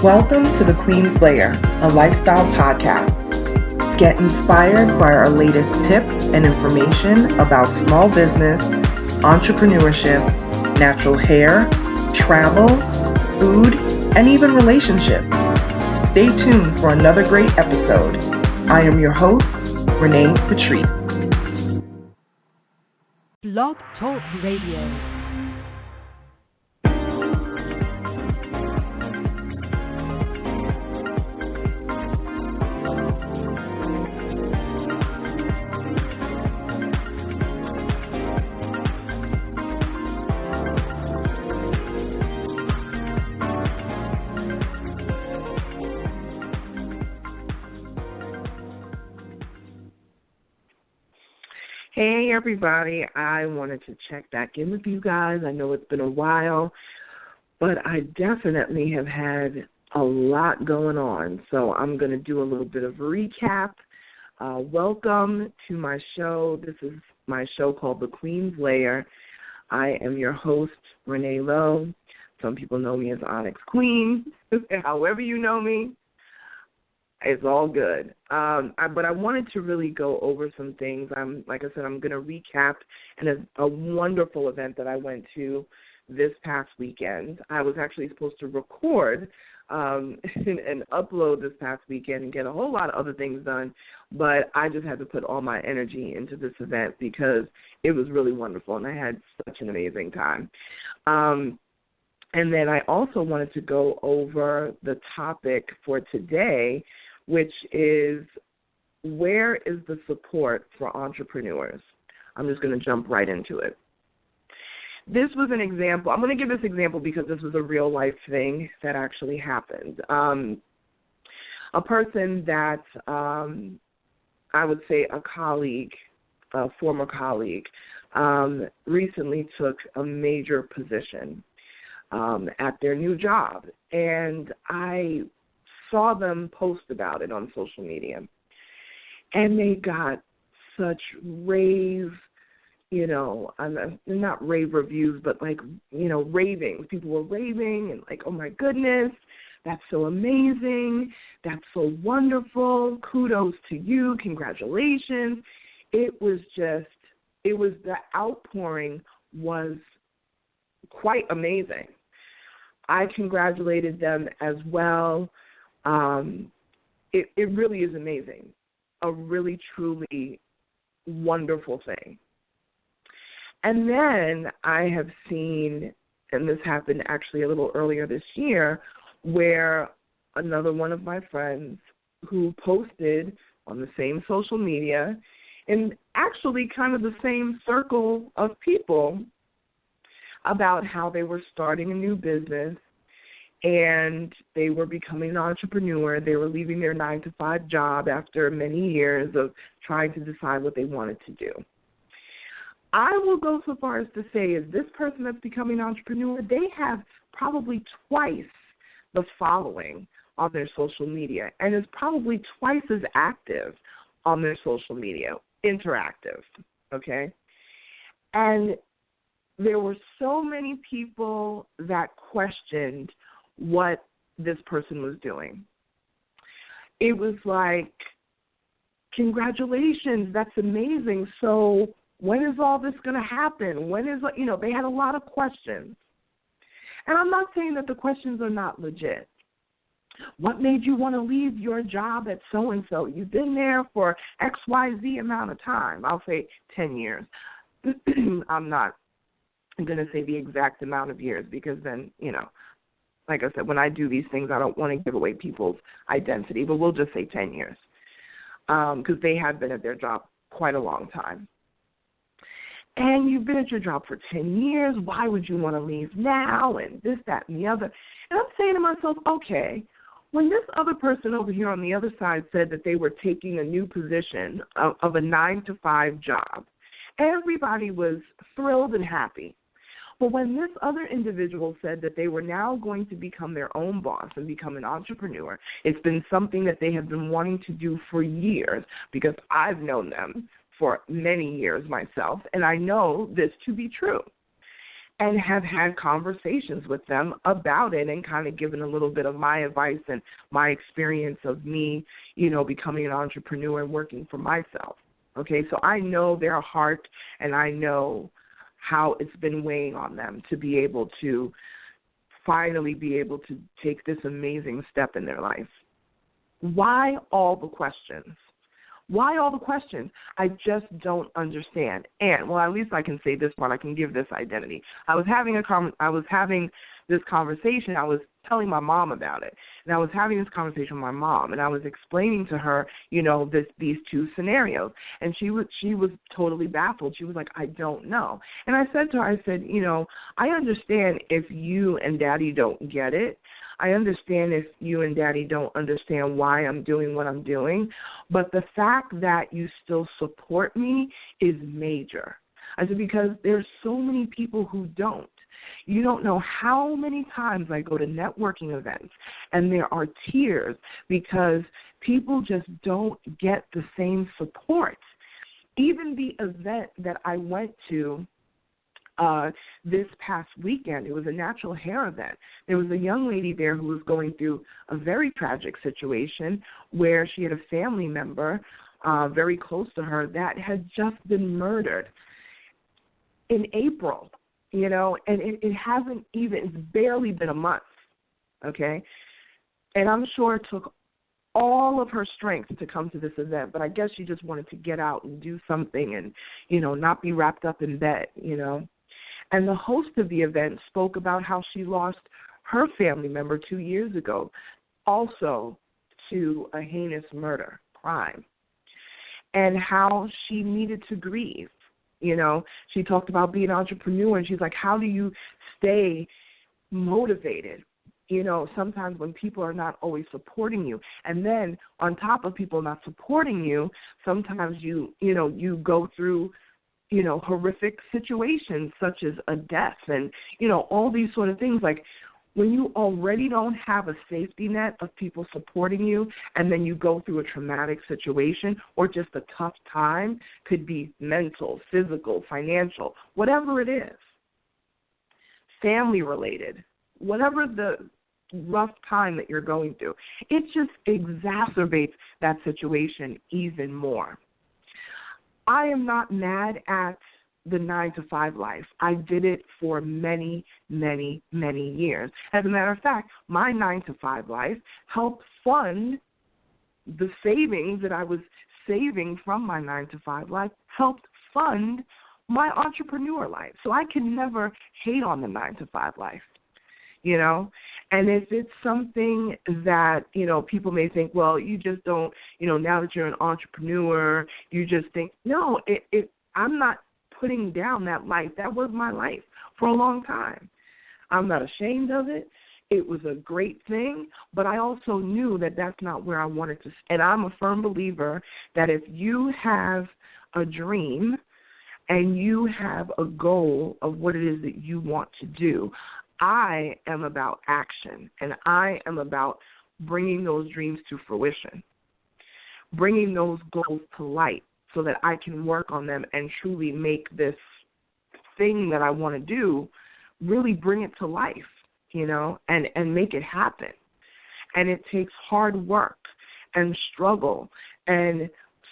Welcome to the Queen's Lair, a lifestyle podcast. Get inspired by our latest tips and information about small business, entrepreneurship, natural hair, travel, food, and even relationships. Stay tuned for another great episode. I am your host, Renée Patrice. Blog Talk Radio. Hey everybody, I wanted to check back in with you guys. I know it's been a while, but I definitely have had a lot going on, so I'm going to do a little bit of a recap. Welcome to my show. This is my show called The Queen's Lair. I am your host, Renée Lowe. Some people know me as OnyxQueen. However you know me, it's all good. But I wanted to really go over some things. Like I said, I'm going to recap a wonderful event that I went to this past weekend. I was actually supposed to record and upload this past weekend and get a whole lot of other things done, but I just had to put all my energy into this event because it was really wonderful, and I had such an amazing time. And then I also wanted to go over the topic for today, which is, where is the support for entrepreneurs? I'm just going to jump right into it. This was an example. I'm going to give this example because this was a real-life thing that actually happened. A person that I would say a colleague, a former colleague, recently took a major position at their new job, and I saw them post about it on social media, and they got such rave, not rave reviews, but ravings. People were raving and like, oh my goodness, that's so amazing, that's so wonderful, kudos to you, congratulations. The outpouring was quite amazing. I congratulated them as well. It really is amazing, a really, truly wonderful thing. And then I have seen, and this happened actually a little earlier this year, where another one of my friends who posted on the same social media, and actually kind of the same circle of people, about how they were starting a new business and they were becoming an entrepreneur. They were leaving their 9-to-5 job after many years of trying to decide what they wanted to do. I will go so far as to say is this person that's becoming an entrepreneur, they have probably twice the following on their social media and is probably twice as active on their social media, interactive, okay? And there were so many people that questioned what this person was doing. It was like, congratulations, that's amazing. So when is all this going to happen? They had a lot of questions. And I'm not saying that the questions are not legit. What made you want to leave your job at so-and-so? You've been there for XYZ amount of time. I'll say 10 years. I'm going to say the exact amount of years because then, like I said, when I do these things, I don't want to give away people's identity, but we'll just say 10 years because they have been at their job quite a long time. And you've been at your job for 10 years. Why would you want to leave now and this, that, and the other? And I'm saying to myself, okay, when this other person over here on the other side said that they were taking a new position of a 9-to-5 job, everybody was thrilled and happy. But when this other individual said that they were now going to become their own boss and become an entrepreneur, it's been something that they have been wanting to do for years because I've known them for many years myself, and I know this to be true. and have had conversations with them about it and kind of given a little bit of my advice and my experience of me, becoming an entrepreneur and working for myself. Okay, so I know their heart and I know how it's been weighing on them to be able to finally be able to take this amazing step in their life. Why all the questions? Why all the questions? I just don't understand. And, well, at least I can say this part. I can give this identity. I was having this conversation. I was telling my mom about it. And I was having this conversation with my mom, and I was explaining to her, these two scenarios. And she was totally baffled. She was like, I don't know. And I said to her, I understand if you and Daddy don't get it. I understand if you and Daddy don't understand why I'm doing what I'm doing, but the fact that you still support me is major. I said, because there's so many people who don't. You don't know how many times I go to networking events and there are tears because people just don't get the same support. Even the event that I went to this past weekend, it was a natural hair event. There was a young lady there who was going through a very tragic situation where she had a family member very close to her that had just been murdered in April, and it hasn't even, it's barely been a month, okay? And I'm sure it took all of her strength to come to this event, but I guess she just wanted to get out and do something and, not be wrapped up in bed, And the host of the event spoke about how she lost her family member 2 years ago, also to a heinous murder, crime, and how she needed to grieve. She talked about being an entrepreneur, and she's like, how do you stay motivated? Sometimes when people are not always supporting you. And then on top of people not supporting you, sometimes you go through horrific situations such as a death and, all these sort of things. Like when you already don't have a safety net of people supporting you and then you go through a traumatic situation or just a tough time, could be mental, physical, financial, whatever it is, family related, whatever the rough time that you're going through, it just exacerbates that situation even more. I am not mad at the 9-to-5 life. I did it for many, many, many years. As a matter of fact, my 9-to-5 life helped fund the savings that I was saving from my 9-to-5 life, helped fund my entrepreneur life. So I can never hate on the 9-to-5 life, And if it's something that, people may think, well, you just don't, now that you're an entrepreneur, you just think, no, I'm not putting down that life. That was my life for a long time. I'm not ashamed of it. It was a great thing, but I also knew that that's not where I wanted to. And I'm a firm believer that if you have a dream and you have a goal of what it is that you want to do, I am about action, and I am about bringing those dreams to fruition, bringing those goals to light so that I can work on them and truly make this thing that I want to do, really bring it to life, and make it happen. And it takes hard work and struggle and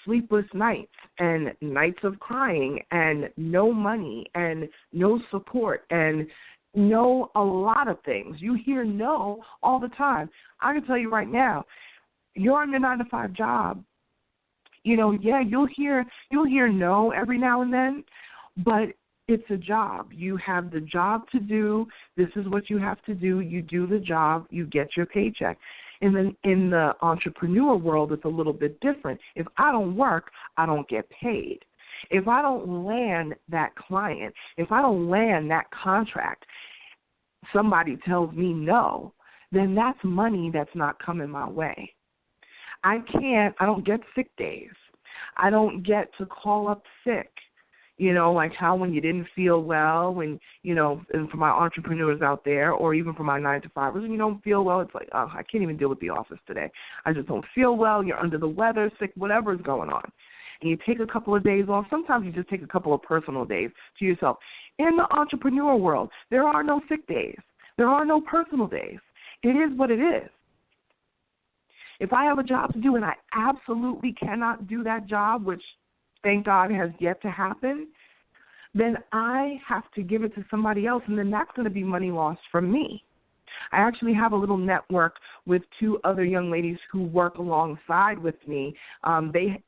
sleepless nights and nights of crying and no money and no support and no a lot of things. You hear no all the time. I can tell you right now, you're in your 9-to-5 job. You'll hear no every now and then, but it's a job. You have the job to do. This is what you have to do. You do the job. You get your paycheck. And then in the entrepreneur world, it's a little bit different. If I don't work, I don't get paid. If I don't land that client, if I don't land that contract, somebody tells me no, then that's money that's not coming my way. I don't get sick days. I don't get to call up sick. Like how when you didn't feel well, when, and for my entrepreneurs out there, or even for my 9-to-5ers, when you don't feel well, it's like, oh, I can't even deal with the office today. I just don't feel well. You're under the weather, sick, whatever is going on. And you take a couple of days off. Sometimes you just take a couple of personal days to yourself. In the entrepreneur world, there are no sick days. There are no personal days. It is what it is. If I have a job to do and I absolutely cannot do that job, which thank God has yet to happen, then I have to give it to somebody else, and then that's going to be money lost from me. I actually have a little network with 2 other young ladies who work alongside with me. They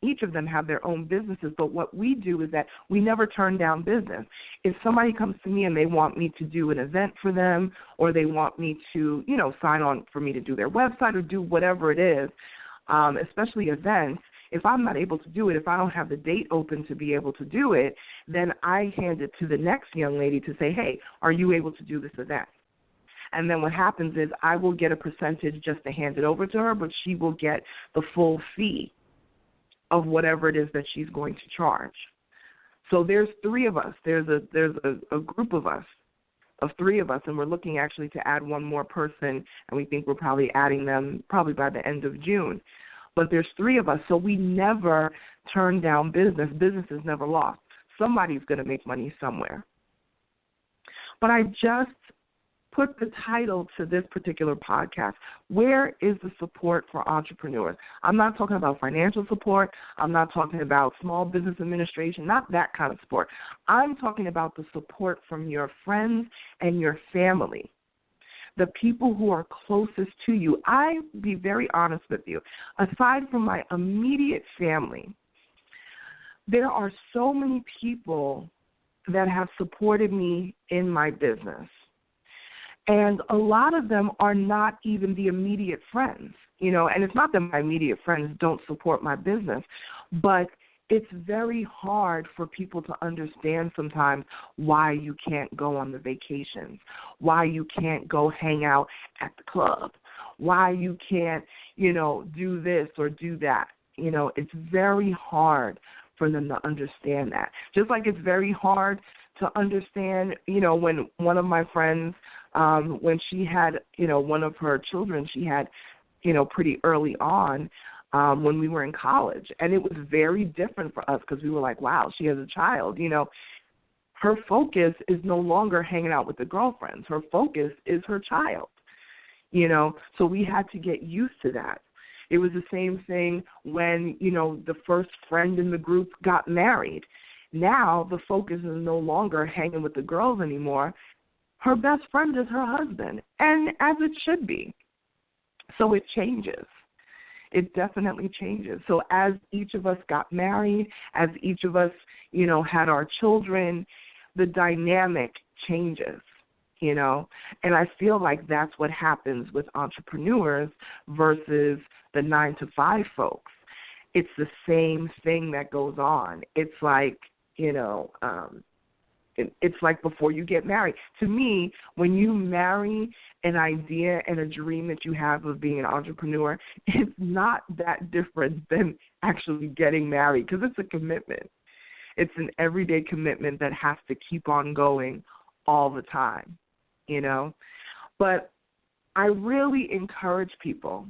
each of them have their own businesses, but what we do is that we never turn down business. If somebody comes to me and they want me to do an event for them, or they want me to, sign on for me to do their website or do whatever it is, especially events, if I'm not able to do it, if I don't have the date open to be able to do it, then I hand it to the next young lady to say, hey, are you able to do this event? And then what happens is I will get a percentage just to hand it over to her, but she will get the full fee of whatever it is that she's going to charge. So there's 3 of us. There's a group of us, of 3 of us, and we're looking actually to add 1 more person, and we think we're probably adding them probably by the end of June. But there's 3 of us, so we never turn down business. Business is never lost. Somebody's going to make money somewhere. But I just put the title to this particular podcast, where is the support for entrepreneurs? I'm not talking about financial support. I'm not talking about small business administration, not that kind of support. I'm talking about the support from your friends and your family, the people who are closest to you. I'll be very honest with you. Aside from my immediate family, there are so many people that have supported me in my business. And a lot of them are not even the immediate friends, and it's not that my immediate friends don't support my business, but it's very hard for people to understand sometimes why you can't go on the vacations, why you can't go hang out at the club, why you can't, do this or do that. It's very hard for them to understand that. Just like it's very hard to understand, when one of my friends, when she had, one of her children, she had, pretty early on when we were in college. And it was very different for us because we were like, wow, she has a child. Her focus is no longer hanging out with the girlfriends. Her focus is her child, So we had to get used to that. It was the same thing when, the first friend in the group got married. Now the focus is no longer hanging with the girls anymore. Her best friend is her husband, and as it should be. So it changes. It definitely changes. So as each of us got married, as each of us, had our children, the dynamic changes, And I feel like that's what happens with entrepreneurs versus the 9-to-5 folks. It's the same thing that goes on. It's like, it's like before you get married. To me, when you marry an idea and a dream that you have of being an entrepreneur, it's not that different than actually getting married because it's a commitment. It's an everyday commitment that has to keep on going all the time, But I really encourage people,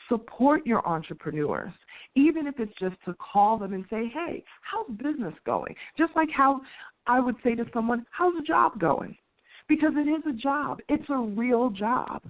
support your entrepreneurs, even if it's just to call them and say, hey, how's business going? Just like how I would say to someone, how's the job going? Because it is a job. It's a real job.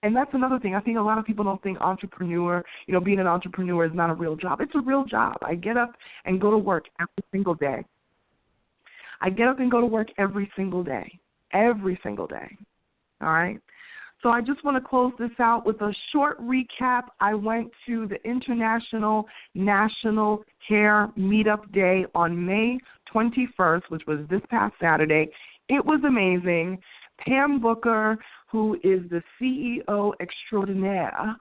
And that's another thing. I think a lot of people don't think entrepreneur, being an entrepreneur is not a real job. It's a real job. I get up and go to work every single day. Every single day. All right? So I just want to close this out with a short recap. I went to the International National Hair Meetup Day on May 21st, which was this past Saturday. It was amazing. Pam Booker, who is the CEO extraordinaire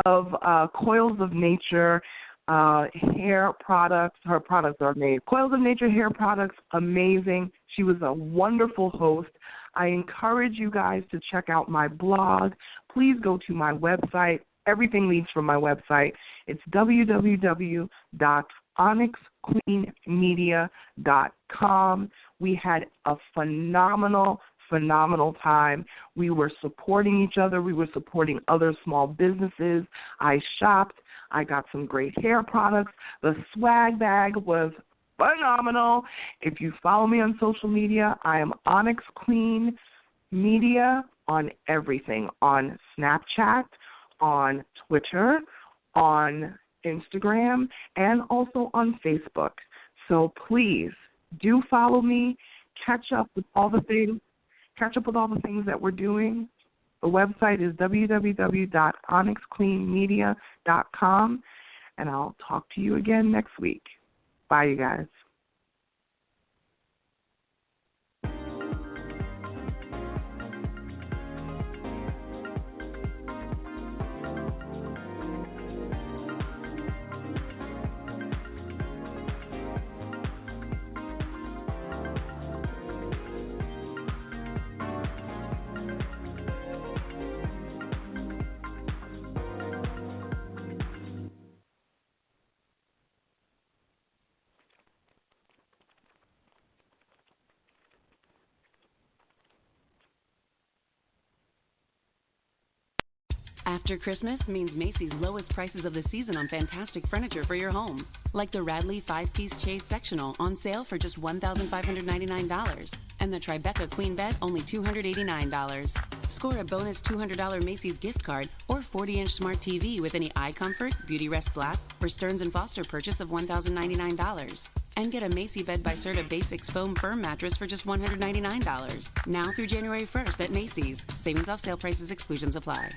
of Coils of Nature hair products. Her products are made. Coils of Nature hair products, amazing. She was a wonderful host. I encourage you guys to check out my blog. Please go to my website. Everything leads from my website. It's www.OnyxQueenMedia.com. We had a phenomenal time. We were supporting each other. We were supporting other small businesses. I shopped. I got some great hair products. The swag bag was phenomenal. If you follow me on social media, I am OnyxQueen Media on everything, on Snapchat, on Twitter, on Instagram, and also on Facebook. So please do follow me. Catch up with all the things that we're doing. The website is www.OnyxQueenMedia.com, and I'll talk to you again next week. Bye, you guys. After Christmas means Macy's lowest prices of the season on fantastic furniture for your home. Like the Radley 5-piece Chase sectional on sale for just $1,599. And the Tribeca Queen Bed only $289. Score a bonus $200 Macy's gift card or 40-inch smart TV with any iComfort, Beautyrest Black, or Stearns & Foster purchase of $1,099. And get a Macy Bed by Serta Basics foam firm mattress for just $199. Now through January 1st at Macy's. Savings off sale prices, exclusions apply.